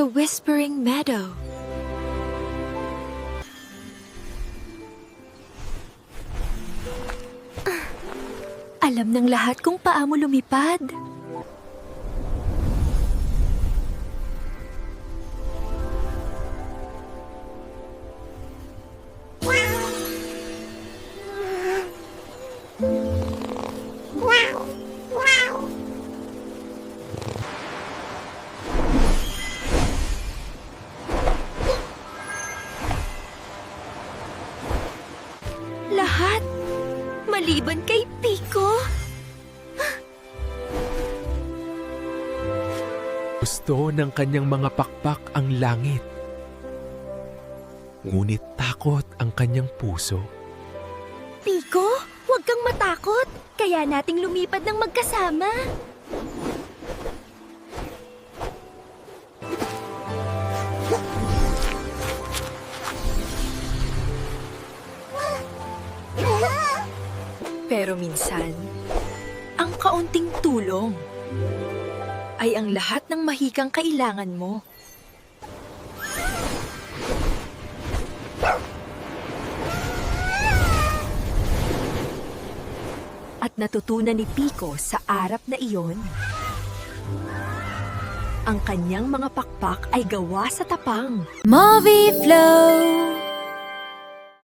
sa Whispering Meadow. Alam ng lahat kung paano lumipad. Lahat, maliban kay Pico. Gusto ng kanyang mga pakpak ang langit. Ngunit takot ang kanyang puso. Pico, huwag kang matakot. Kaya nating lumipad ng magkasama. Pero minsan, ang kaunting tulong ay ang lahat ng mahikang kailangan mo. At natutunan ni Pico sa arap na iyon, ang kanyang mga pakpak ay gawa sa tapang. Movie Flow!